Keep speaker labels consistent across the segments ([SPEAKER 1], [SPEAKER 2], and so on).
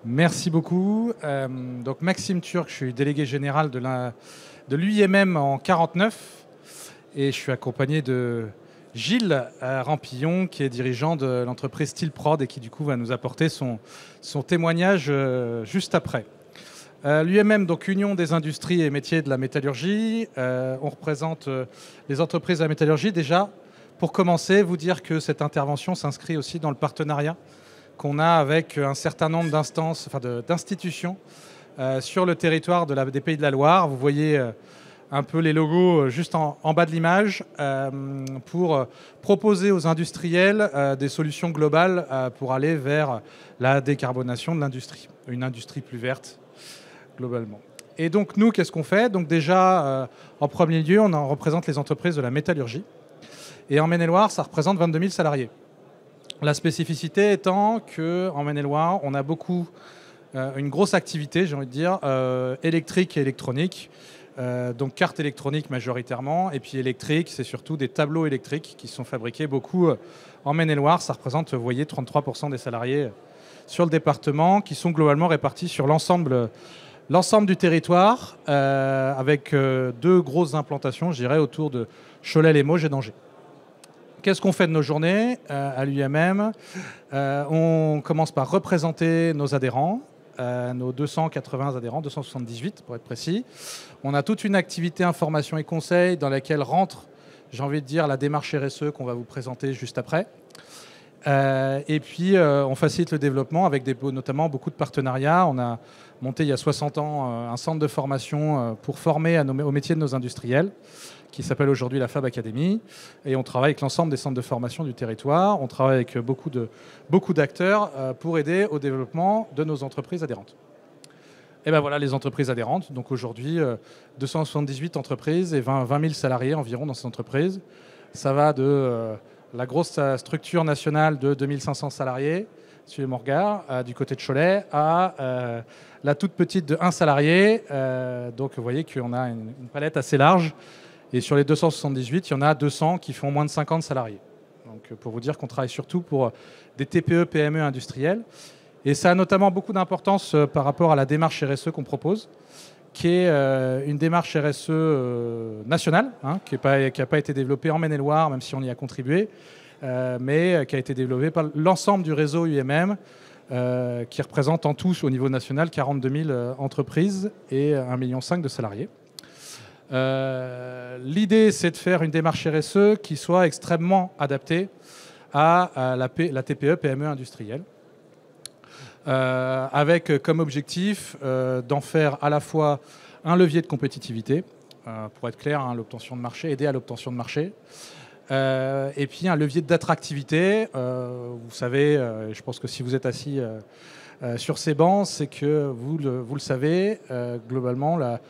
[SPEAKER 1] Merci beaucoup. Donc Maxime Turc, je suis délégué général de l'UIMM en 49 et je suis accompagné de Gilles Rampillon qui est dirigeant de l'entreprise Steelprod et qui du coup va nous apporter son témoignage juste après. L'UIMM, donc Union des industries et métiers de la métallurgie, on représente les entreprises de la métallurgie. Déjà, pour commencer, vous dire que cette intervention s'inscrit aussi dans le partenariat qu'on a avec un certain nombre d'institutions sur le territoire des Pays de la Loire. Vous voyez un peu les logos juste en bas de l'image pour proposer aux industriels des solutions globales pour aller vers la décarbonation de l'industrie, une industrie plus verte globalement. Et donc nous, qu'est-ce qu'on fait? Donc déjà, en premier lieu, on représente les entreprises de la métallurgie. Et en Maine-et-Loire, ça représente 22 000 salariés. La spécificité étant qu'en Maine-et-Loire, on a une grosse activité, j'ai envie de dire, électrique et électronique. Donc carte électronique majoritairement, et puis électrique, c'est surtout des tableaux électriques qui sont fabriqués beaucoup en Maine-et-Loire. Ça représente, vous voyez, 33% des salariés sur le département, qui sont globalement répartis sur l'ensemble du territoire, avec deux grosses implantations, je dirais, autour de Cholet, Limoges et d'Angers. Qu'est-ce qu'on fait de nos journées à l'UIMM? On commence par représenter nos adhérents, nos 280 adhérents, 278 pour être précis. On a toute une activité information et conseil dans laquelle rentre, j'ai envie de dire, la démarche RSE qu'on va vous présenter juste après. Et puis, on facilite le développement avec notamment beaucoup de partenariats. On a monté il y a 60 ans un centre de formation pour former au métier de nos industriels, qui s'appelle aujourd'hui la Fab Academy. Et on travaille avec l'ensemble des centres de formation du territoire. On travaille avec beaucoup d'acteurs pour aider au développement de nos entreprises adhérentes. Et bien voilà les entreprises adhérentes. Donc aujourd'hui, 278 entreprises et 20 000 salariés environ dans ces entreprises. Ça va de la grosse structure nationale de 2500 salariés, suivez mon regard, du côté de Cholet, à la toute petite de 1 salarié. Donc vous voyez qu'on a une palette assez large. Et sur les 278, il y en a 200 qui font moins de 50 salariés. Donc pour vous dire qu'on travaille surtout pour des TPE, PME industrielles. Et ça a notamment beaucoup d'importance par rapport à la démarche RSE qu'on propose, qui est une démarche RSE nationale, qui n'a pas été développée en Maine-et-Loire, même si on y a contribué, mais qui a été développée par l'ensemble du réseau UIMM, qui représente en tout, au niveau national, 42 000 entreprises et 1,5 million de salariés. L'idée, c'est de faire une démarche RSE qui soit extrêmement adaptée à la TPE, PME industrielle, avec comme objectif d'en faire à la fois un levier de compétitivité, pour être clair, l'obtention de marché, aider à l'obtention de marché, et puis un levier d'attractivité. Vous savez, je pense que si vous êtes assis sur ces bancs, c'est que vous le savez, globalement, la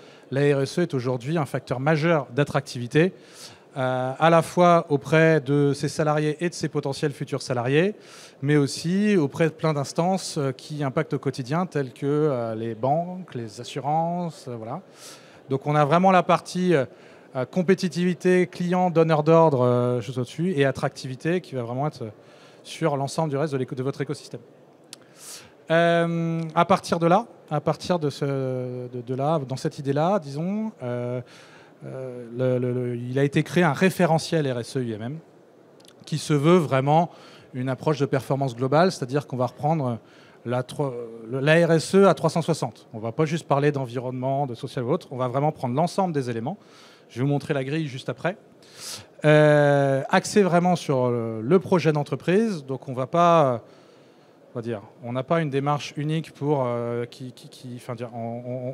[SPEAKER 1] RSE est aujourd'hui un facteur majeur d'attractivité, à la fois auprès de ses salariés et de ses potentiels futurs salariés, mais aussi auprès de plein d'instances qui impactent au quotidien, telles que les banques, les assurances, voilà. Donc on a vraiment la partie compétitivité, client, donneur d'ordre, juste au-dessus, et attractivité qui va vraiment être sur l'ensemble du reste de votre écosystème. À partir de là, dans cette idée-là, disons, il a été créé un référentiel RSE UIMM qui se veut vraiment une approche de performance globale, c'est-à-dire qu'on va reprendre la RSE à 360. On ne va pas juste parler d'environnement, de social ou autre, on va vraiment prendre l'ensemble des éléments. Je vais vous montrer la grille juste après. Axé vraiment sur le projet d'entreprise, donc on va pas... on n'a pas une démarche unique pour on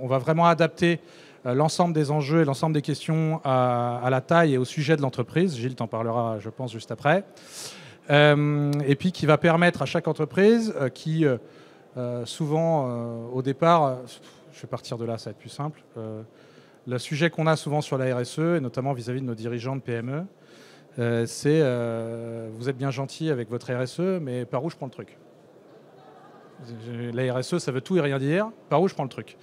[SPEAKER 1] va vraiment adapter l'ensemble des enjeux et l'ensemble des questions à la taille et au sujet de l'entreprise. Gilles t'en parlera, je pense, juste après. Et puis qui va permettre à chaque entreprise qui, souvent, au départ, je vais partir de là, ça va être plus simple. Le sujet qu'on a souvent sur la RSE, et notamment vis-à-vis de nos dirigeants de PME, c'est vous êtes bien gentil avec votre RSE, mais par où je prends le truc? La RSE, ça veut tout et rien dire. Par où je prends le truc?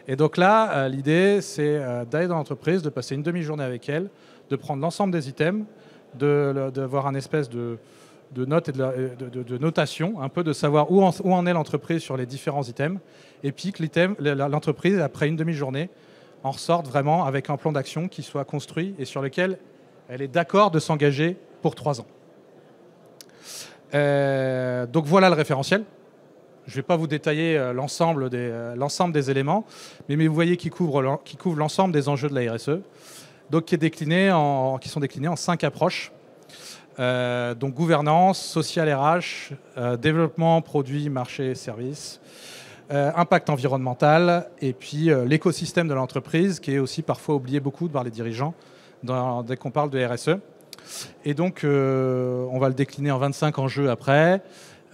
[SPEAKER 1] Et donc là, l'idée, c'est d'aller dans l'entreprise, de passer une demi-journée avec elle, de prendre l'ensemble des items, d'avoir un espèce de notes et de notation, un peu de savoir où en est l'entreprise sur les différents items, et puis que l'entreprise, après une demi-journée, en ressorte vraiment avec un plan d'action qui soit construit et sur lequel elle est d'accord de s'engager pour 3 ans. Donc voilà le référentiel. Je ne vais pas vous détailler l'ensemble des éléments, mais vous voyez qu'il couvre l'ensemble des enjeux de la RSE, donc qui sont déclinés en 5 approches. Donc gouvernance, social RH, développement, produits, marché, services, impact environnemental, et puis l'écosystème de l'entreprise, qui est aussi parfois oublié beaucoup par les dirigeants dès qu'on parle de RSE. Et donc on va le décliner en 25 enjeux après.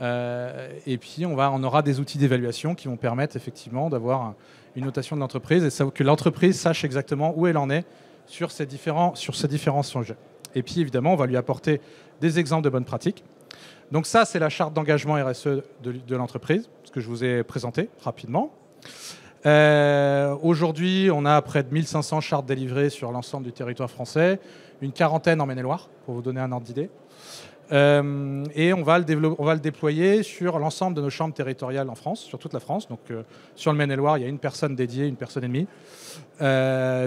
[SPEAKER 1] Et puis on aura des outils d'évaluation qui vont permettre effectivement d'avoir une notation de l'entreprise et que l'entreprise sache exactement où elle en est sur ces différents sujets. Et puis évidemment, on va lui apporter des exemples de bonnes pratiques. Donc ça, c'est la charte d'engagement RSE de l'entreprise, ce que je vous ai présenté rapidement. Aujourd'hui, on a près de 1500 chartes délivrées sur l'ensemble du territoire français, une quarantaine en Maine-et-Loire, pour vous donner un ordre d'idée. Et on va le déployer sur l'ensemble de nos chambres territoriales en France, sur toute la France. Donc sur le Maine-et-Loire, il y a une personne dédiée, une personne et demie,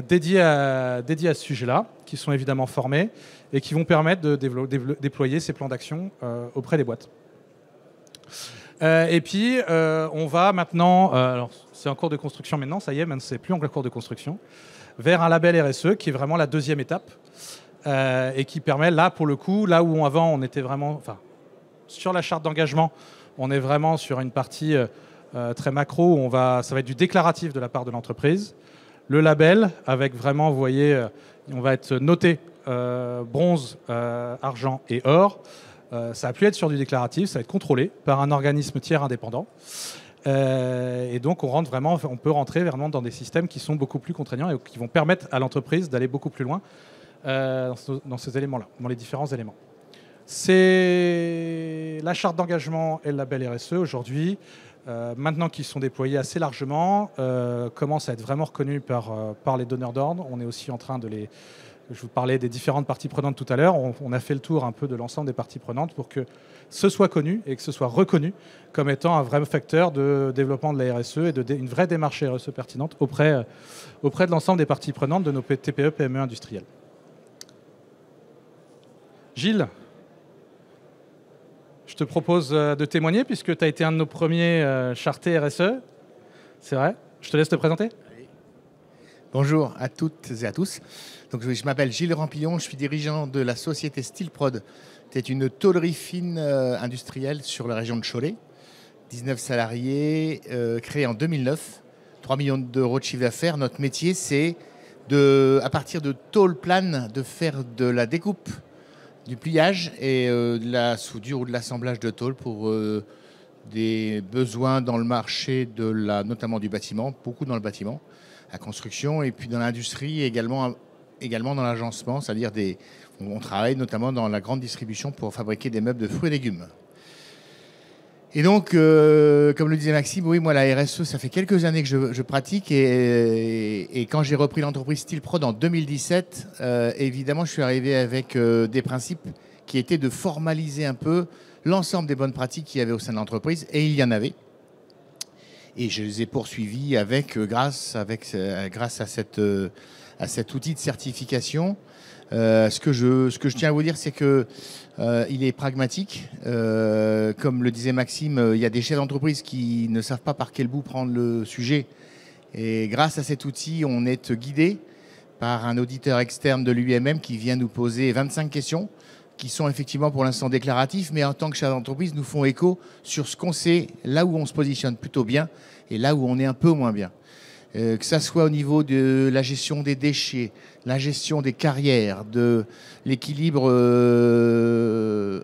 [SPEAKER 1] dédiée à ce sujet-là, qui sont évidemment formés et qui vont permettre de déployer ces plans d'action auprès des boîtes. Et puis on va maintenant, alors c'est en cours de construction maintenant, ça y est, maintenant c'est plus en cours de construction, vers un label RSE qui est vraiment la deuxième étape. Et qui permet, là, pour le coup, là où avant, on était vraiment... Enfin, sur la charte d'engagement, on est vraiment sur une partie très macro où ça va être du déclaratif de la part de l'entreprise. Le label, avec vraiment, vous voyez, on va être noté bronze, argent et or. Ça va plus être sur du déclaratif, ça va être contrôlé par un organisme tiers indépendant. Et donc, on peut rentrer vraiment dans des systèmes qui sont beaucoup plus contraignants et qui vont permettre à l'entreprise d'aller beaucoup plus loin dans ces éléments-là, dans les différents éléments. C'est la charte d'engagement et le label RSE aujourd'hui, maintenant qu'ils sont déployés assez largement, commencent à être vraiment reconnus par les donneurs d'ordre. On est aussi en train je vous parlais des différentes parties prenantes tout à l'heure, on a fait le tour un peu de l'ensemble des parties prenantes pour que ce soit connu et que ce soit reconnu comme étant un vrai facteur de développement de la RSE et une vraie démarche RSE pertinente auprès de l'ensemble des parties prenantes de nos TPE, PME industrielles. Gilles, je te propose de témoigner puisque tu as été un de nos premiers chartés RSE. C'est vrai. Je te laisse te présenter.
[SPEAKER 2] Bonjour à toutes et à tous. Donc, je m'appelle Gilles Rampillon, je suis dirigeant de la société Steelprod. C'est une tôlerie fine industrielle sur la région de Cholet. 19 salariés, créée en 2009, 3 millions d'euros de chiffre d'affaires. Notre métier, c'est à partir de tôles planes, de faire de la découpe, du pliage et de la soudure ou de l'assemblage de tôles pour des besoins dans le marché notamment du bâtiment, beaucoup dans le bâtiment, la construction, et puis dans l'industrie également dans l'agencement, c'est-à-dire on travaille notamment dans la grande distribution pour fabriquer des meubles de fruits et légumes. Et donc, comme le disait Maxime, oui, moi, la RSE, ça fait quelques années que je pratique. Et quand j'ai repris l'entreprise Steelprod en 2017, évidemment, je suis arrivé avec des principes qui étaient de formaliser un peu l'ensemble des bonnes pratiques qu'il y avait au sein de l'entreprise. Et il y en avait. Et je les ai poursuivis grâce à cet outil de certification. Ce que je tiens à vous dire, c'est que il est pragmatique. Comme le disait Maxime, il y a des chefs d'entreprise qui ne savent pas par quel bout prendre le sujet. Et grâce à cet outil, on est guidé par un auditeur externe de l'UIMM qui vient nous poser 25 questions qui sont effectivement pour l'instant déclaratifs, mais en tant que chef d'entreprise, nous font écho sur ce qu'on sait, là où on se positionne plutôt bien et là où on est un peu moins bien. Que ça soit au niveau de la gestion des déchets, la gestion des carrières, de l'équilibre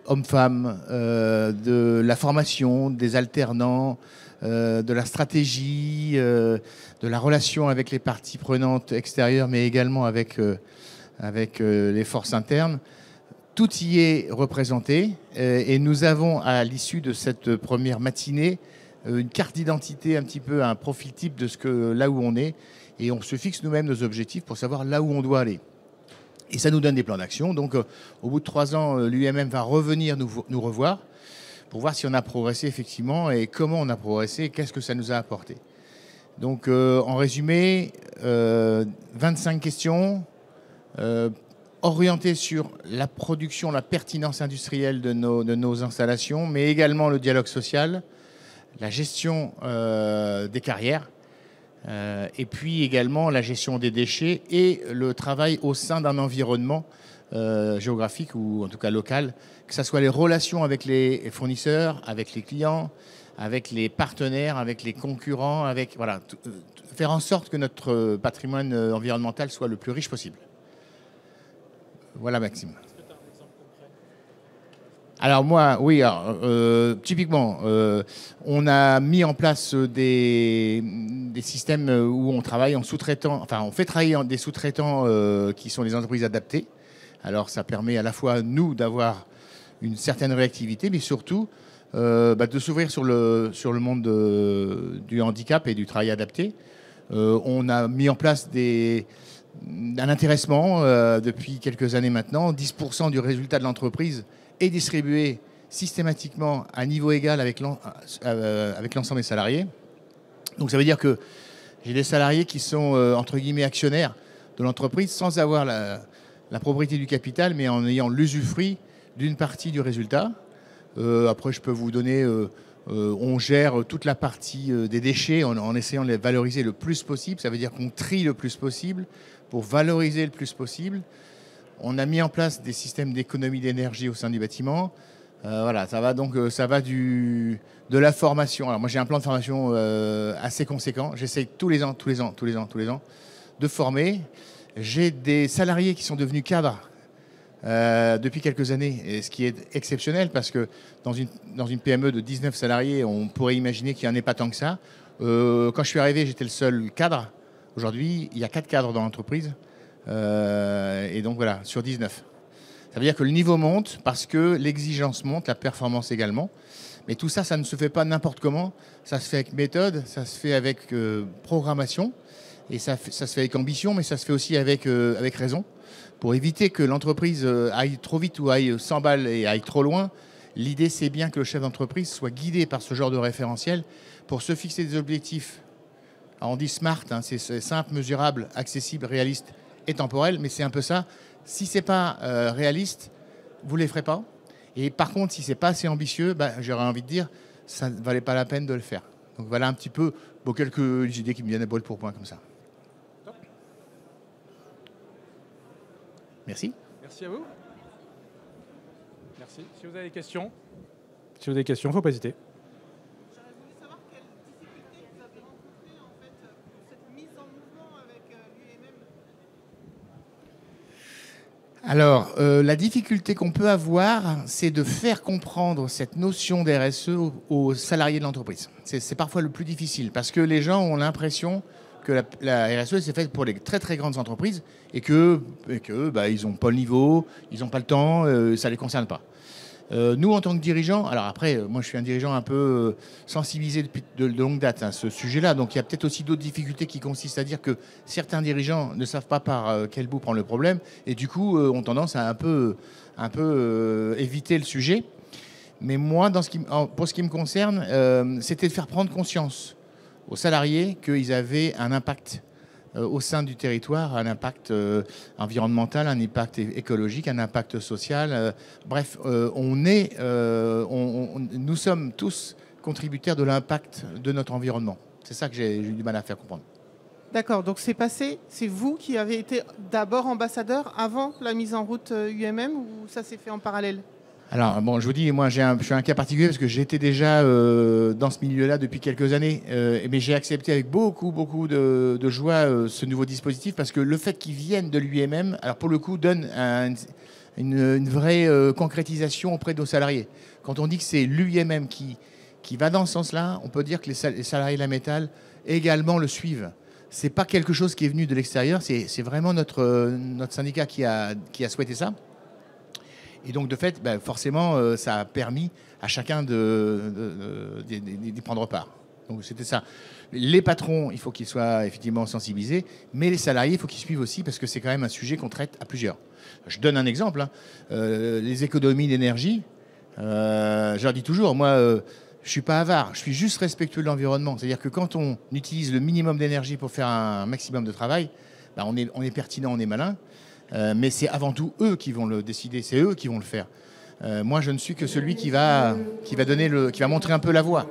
[SPEAKER 2] homme-femme, de la formation, des alternants, de la stratégie, de la relation avec les parties prenantes extérieures, mais également avec les forces internes. Tout y est représenté et nous avons, à l'issue de cette première matinée, une carte d'identité, un petit peu un profil type de là où on est, et on se fixe nous-mêmes nos objectifs pour savoir là où on doit aller. Et ça nous donne des plans d'action. Donc, au bout de 3 ans, l'UMM va revenir nous revoir pour voir si on a progressé effectivement et comment on a progressé, qu'est-ce que ça nous a apporté. Donc, en résumé, 25 questions orientées sur la production, la pertinence industrielle de nos installations, mais également le dialogue social, la gestion des carrières, et puis également la gestion des déchets et le travail au sein d'un environnement géographique ou en tout cas local, que ce soit les relations avec les fournisseurs, avec les clients, avec les partenaires, avec les concurrents, avec voilà, faire en sorte que notre patrimoine environnemental soit le plus riche possible. Voilà, Maxime. Alors moi, oui, typiquement, on a mis en place des systèmes où on travaille en sous-traitant, enfin on fait travailler des sous-traitants qui sont des entreprises adaptées. Alors ça permet à la fois nous d'avoir une certaine réactivité, mais surtout de s'ouvrir sur le monde du handicap et du travail adapté. On a mis en place un intéressement depuis quelques années maintenant. 10% du résultat de l'entreprise est distribué systématiquement à niveau égal avec l'ensemble des salariés. Donc ça veut dire que j'ai des salariés qui sont entre guillemets actionnaires de l'entreprise sans avoir la propriété du capital, mais en ayant l'usufruit d'une partie du résultat. Après, je peux vous donner, on gère toute la partie des déchets en essayant de les valoriser le plus possible. Ça veut dire qu'on trie le plus possible pour valoriser le plus possible. On a mis en place des systèmes d'économie d'énergie au sein du bâtiment. Voilà, ça va de la formation. Alors moi, j'ai un plan de formation assez conséquent. J'essaye tous les ans de former. J'ai des salariés qui sont devenus cadres depuis quelques années, et ce qui est exceptionnel parce que dans une PME de 19 salariés, on pourrait imaginer qu'il n'y en ait pas tant que ça. Quand je suis arrivé, j'étais le seul cadre. Aujourd'hui, il y a 4 cadres dans l'entreprise. Et donc voilà, sur 19. Ça veut dire que le niveau monte parce que l'exigence monte, la performance également. Mais tout ça, ça ne se fait pas n'importe comment. Ça se fait avec méthode, ça se fait avec programmation. Et ça se fait avec ambition, mais ça se fait aussi avec raison. Pour éviter que l'entreprise aille trop vite ou aille 100 balles et aille trop loin, l'idée, c'est bien que le chef d'entreprise soit guidé par ce genre de référentiel pour se fixer des objectifs. Alors on dit SMART, hein, c'est simple, mesurable, accessible, réaliste et temporel, mais c'est un peu ça. Si ce n'est pas réaliste, vous ne les ferez pas. Et par contre, si ce n'est pas assez ambitieux, j'aurais envie de dire, ça ne valait pas la peine de le faire. Donc voilà un petit peu quelques idées qui me viennent à brûle pour point comme ça. Merci.
[SPEAKER 1] Merci à vous. Merci. Si vous avez des questions, il ne faut pas hésiter.
[SPEAKER 3] J'aurais voulu savoir quelles difficultés vous avez rencontrées en fait, pour cette mise en mouvement avec l'UMM.
[SPEAKER 2] Alors, la difficulté qu'on peut avoir, c'est de faire comprendre cette notion d'RSE aux salariés de l'entreprise. C'est parfois le plus difficile parce que les gens ont l'impression que la RSE, c'est fait pour les très très grandes entreprises et que ils n'ont pas le niveau, ils n'ont pas le temps, ça ne les concerne pas. Nous, en tant que dirigeants, alors après, moi je suis un dirigeant un peu sensibilisé depuis de longue date à ce sujet-là, donc il y a peut-être aussi d'autres difficultés qui consistent à dire que certains dirigeants ne savent pas par quel bout prendre le problème et du coup ont tendance à un peu éviter le sujet. Mais moi, pour ce qui me concerne, c'était de faire prendre conscience aux salariés qu'ils avaient un impact au sein du territoire, un impact environnemental, un impact écologique, un impact social. Bref, nous sommes tous contributaires de l'impact de notre environnement. C'est ça que j'ai eu du mal à faire comprendre.
[SPEAKER 3] D'accord, donc c'est vous qui avez été d'abord ambassadeur avant la mise en route UMM ou ça s'est fait en parallèle ?
[SPEAKER 2] Alors, bon, je vous dis, moi, je suis un cas particulier parce que j'étais déjà dans ce milieu-là depuis quelques années. Mais j'ai accepté avec beaucoup de joie ce nouveau dispositif parce que le fait qu'il vienne de l'UMM, alors pour le coup, donne une vraie concrétisation auprès de nos salariés. Quand on dit que c'est l'UMM qui va dans ce sens-là, on peut dire que les salariés de la métal également le suivent. C'est pas quelque chose qui est venu de l'extérieur, c'est vraiment notre syndicat qui a souhaité ça. Et donc, de fait, forcément, ça a permis à chacun d'y prendre part. Donc c'était ça. Les patrons, il faut qu'ils soient effectivement sensibilisés, mais les salariés, il faut qu'ils suivent aussi parce que c'est quand même un sujet qu'on traite à plusieurs. Je donne un exemple, hein. Les économies d'énergie, je leur dis toujours, moi, je suis pas avare, je suis juste respectueux de l'environnement. C'est-à-dire que quand on utilise le minimum d'énergie pour faire un maximum de travail, bah, on est pertinent, on est malin, mais c'est avant tout eux qui vont le décider, c'est eux qui vont le faire. Moi, je ne suis que celui qui va montrer un peu la voie.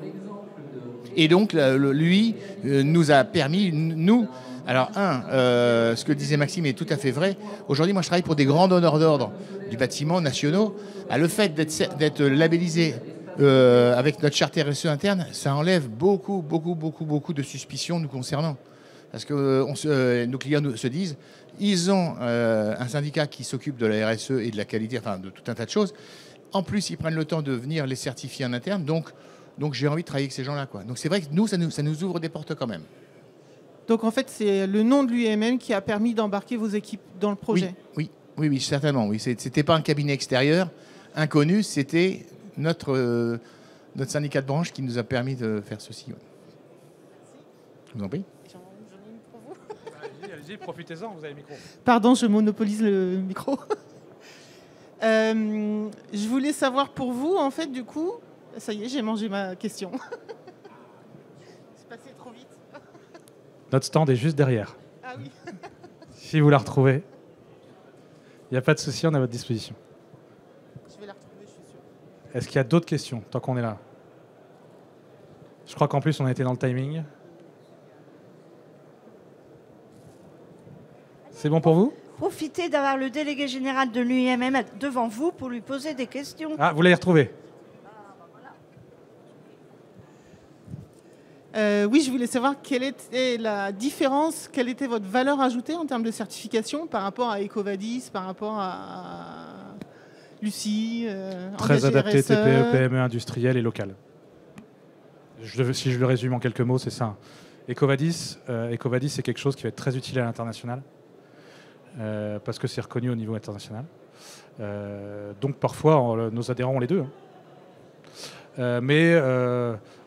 [SPEAKER 2] Et donc, lui nous a permis, nous... Alors, ce que disait Maxime est tout à fait vrai. Aujourd'hui, moi, je travaille pour des grands donneurs d'ordre du bâtiment nationaux. Le fait d'être labellisé avec notre charte RSE interne, ça enlève beaucoup de suspicions nous concernant. Parce que nos clients se disent, ils ont un syndicat qui s'occupe de la RSE et de la qualité, enfin, de tout un tas de choses. En plus, ils prennent le temps de venir les certifier en interne. Donc j'ai envie de travailler avec ces gens-là, quoi. Donc c'est vrai que nous, ça nous ouvre des portes quand même.
[SPEAKER 3] Donc en fait, c'est le nom de l'UMM qui a permis d'embarquer vos équipes dans le projet.
[SPEAKER 2] Oui, certainement. Oui, c'était pas un cabinet extérieur inconnu, c'était notre syndicat de branche qui nous a permis de faire ceci. Ouais. Je vous en prie.
[SPEAKER 3] J'en ai une pour vous.
[SPEAKER 1] Allez-y, profitez-en, vous avez le micro.
[SPEAKER 3] Pardon, je monopolise le micro. Je voulais savoir pour vous, en fait, du coup, ça y est, j'ai mangé ma question. C'est passé trop vite.
[SPEAKER 1] Notre stand est juste derrière.
[SPEAKER 3] Ah oui.
[SPEAKER 1] Si vous la retrouvez, il n'y a pas de souci, on est à votre disposition.
[SPEAKER 3] Je vais la retrouver, je suis sûre.
[SPEAKER 1] Est-ce qu'il y a d'autres questions, tant qu'on est là? Je crois qu'en plus, on a été dans le timing. C'est bon pour vous?
[SPEAKER 4] Profitez d'avoir le délégué général de l'UIMM devant vous pour lui poser des questions.
[SPEAKER 1] Ah, vous l'avez retrouvé?
[SPEAKER 3] Oui, je voulais savoir quelle était la différence, quelle était votre valeur ajoutée en termes de certification par rapport à EcoVadis, par rapport à Lucie,
[SPEAKER 1] Très adapté
[SPEAKER 3] RSE.
[SPEAKER 1] TPE, PME, industriel et local. Si je le résume en quelques mots, c'est ça. EcoVadis, c'est quelque chose qui va être très utile à l'international parce que c'est reconnu au niveau international. Donc parfois, nos adhérents ont les deux. Mais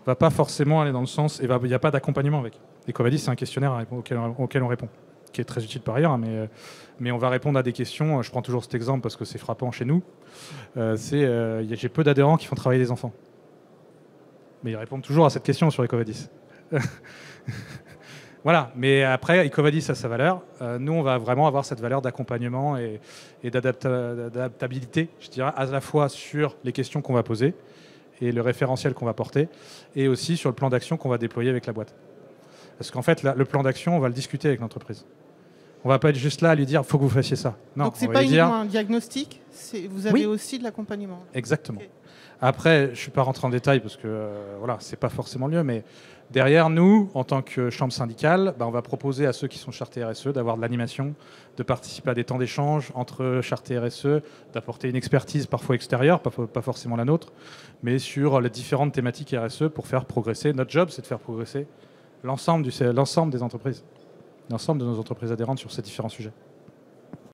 [SPEAKER 1] va pas forcément aller dans le sens, et il n'y a pas d'accompagnement avec. EcoVadis, c'est un questionnaire auquel on répond, qui est très utile par ailleurs, mais on va répondre à des questions. Je prends toujours cet exemple parce que c'est frappant chez nous. J'ai peu d'adhérents qui font travailler des enfants. Mais ils répondent toujours à cette question sur EcoVadis. Voilà, mais après, EcoVadis a sa valeur. Nous, on va vraiment avoir cette valeur d'accompagnement et d'adaptabilité, je dirais, à la fois sur les questions qu'on va poser et le référentiel qu'on va porter, et aussi sur le plan d'action qu'on va déployer avec la boîte. Parce qu'en fait, le plan d'action, on va le discuter avec l'entreprise. On ne va pas être juste là à lui dire « il faut que vous fassiez ça ». Non,
[SPEAKER 3] donc, ce n'est pas uniquement un diagnostic, vous avez aussi de l'accompagnement.
[SPEAKER 1] Exactement.
[SPEAKER 3] Okay.
[SPEAKER 1] Après, je ne suis pas rentré en détail parce que voilà, ce n'est pas forcément le mieux, mais derrière nous, en tant que chambre syndicale, on va proposer à ceux qui sont chartés RSE d'avoir de l'animation, de participer à des temps d'échange entre chartés RSE, d'apporter une expertise parfois extérieure, pas forcément la nôtre, mais sur les différentes thématiques RSE pour faire progresser. Notre job, c'est de faire progresser l'ensemble des entreprises, l'ensemble de nos entreprises adhérentes sur ces différents sujets.